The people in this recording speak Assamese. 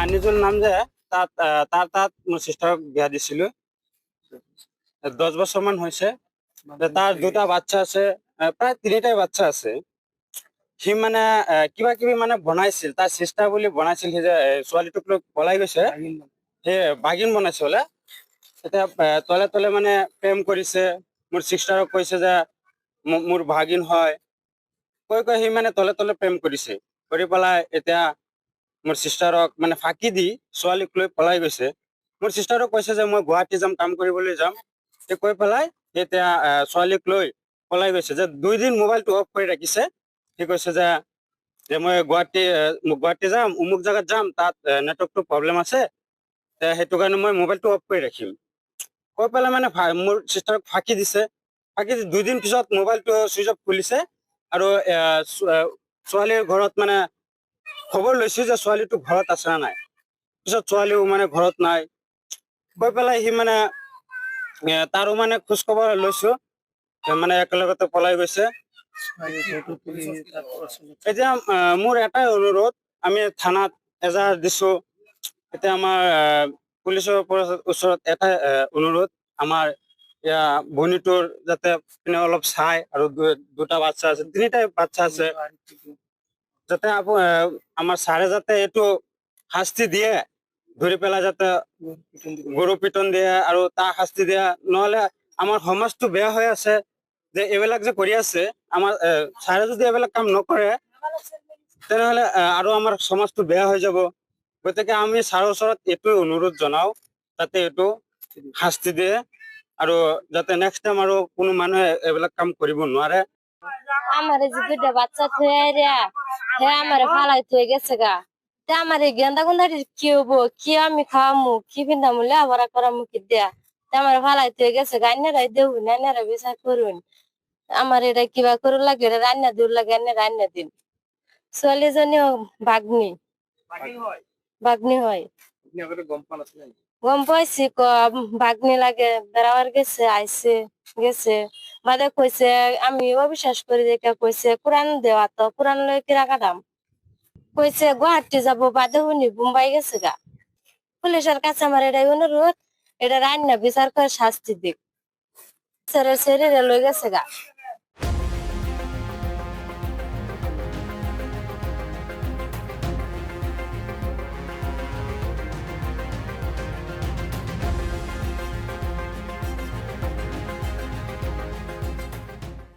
আনিজুল নাম যে তাত মোৰ চিষ্টাৰক বিয়া দিছিলো 10 বছৰ মান হৈছে। তাৰ দুটা বাচ্চা আছে, প্ৰায় তিনিটাই বাচ্চা আছে। সি মানে কিবা কিবি মানে বনাইছিল, তাৰ চিষ্টাৰ বুলি বনাইছিল। সি যে ছোৱালীটোক লৈ পলাই গৈছে, সেই বাগিন বনাইছে বোলে। এতিয়া তলে তলে মানে প্ৰেম কৰিছে, মোৰ চিষ্টাৰক কৈছে যে মোৰ ভাগিন হয়, কৈ সি মানে তলে তলে প্ৰেম কৰিছে। কৰি পেলাই এতিয়া মোৰ চিষ্টাৰক মানে ফাঁকি দি ছোৱালীক লৈ পলাই গৈছে। মোৰ চিষ্টাৰক কৈছে যে মই গুৱাহাটী যাম, কাম কৰিবলৈ যাম। সি কৈ পেলাই এতিয়া ছোৱালীক লৈ পলাই গৈছে। যে 2 দিন মোবাইলটো অফ কৰি ৰাখিছে। সি কৈছে যে মই গুৱাহাটী যাম, অমুক জাগাত যাম, তাত নেটৱৰ্কটো প্ৰব্লেম আছে, সেইটো কাৰণে মই মোবাইলটো অফ কৰি ৰাখিম। কৈ পেলাই মানে মোৰ চিষ্টাৰক ফাঁকি দিছে। ফাঁকি দি 2 দিন পিছত মোবাইলটো চুইচ অফ খুলিছে। আৰু ছোৱালীৰ ঘৰত মানে খবৰ লৈছো যে ছোৱালীটো ঘৰত আছে না নাই। পিছত ছোৱালীও মানে ঘৰত নাই। কৈ পেলাই সি মানে তাৰো মানে খোজ খবৰ লৈছো, মানে একেলগতে পলাই গৈছে। এতিয়া মোৰ এটাই অনুৰোধ, আমি থানাত এজাহাৰ দিছো। এতিয়া আমাৰ পুলিচৰ ওচৰত এটাই অনুৰোধ, আমাৰ ভনীটোৰ যাতে অলপ চাই, আৰু দুটা বাচ্চা আছে, তিনিটাই বাচ্চা আছে, যাতে আমাৰ ছাৰে যাতে এইটো শাস্তি দিয়ে, ধৰি পেলাই যাতে গৰু পিটন দিয়ে আৰু তাক শাস্তি দিয়ে। নহলে আমাৰ সমাজটো বেয়া হৈ আছে, যে এইবিলাক যে কৰি আছে। আমাৰ ছাৰে যদি এইবিলাক কাম নকৰে, তেনেহলে আৰু আমাৰ সমাজটো বেয়া হৈ যাব। গতিকে আমি ছাৰৰ ওচৰত এইটোৱে অনুৰোধ জনাও, যাতে এইটো শাস্তি দিয়ে, আৰু যাতে নেক্সট টাইম আৰু কোনো মানুহে এইবিলাক কাম কৰিব নোৱাৰে। আমার যে দুটা বাচ্চা থয়ে রে হে আমার ফালাই থয়ে গেছে গা। তে আমার এই গেন্দা গুন্দারি কি হবো, কি আমি খাওয়ামু, কি পিন্ধামু, লেখাপড়া করামু কি দেয়া। তে আমার ফালাই থয়ে গেছে গা, আইনারাই দেউন, আইনারা বিচার করুন। আমার এটা কিবা করে লাগে, এটা রান্না দূর লাগে, আইনা রান্না দিন। ছোৱালীজনীও বাগ্নি বাগ্নি হয়। গম পাইছি বাগ্নি লাগে, বেড়াবার গেছে, আইছে গেছে, বাদে কইছে আমি অবিশ্বাস করি দেখে কইছে কোরআন দেওয়া, তো কোরআন লই কিরা কাটাম। কইছে গুয়াহাটি যাবো, বাদে উনি বোম্বাই গেছে গা। পুলিশের কাছে আমার এটাই অনুরোধ, এটা রান্না বিচার করে শাস্তি দিক। ছেড়ে ছেড়ে লই গেছে গা।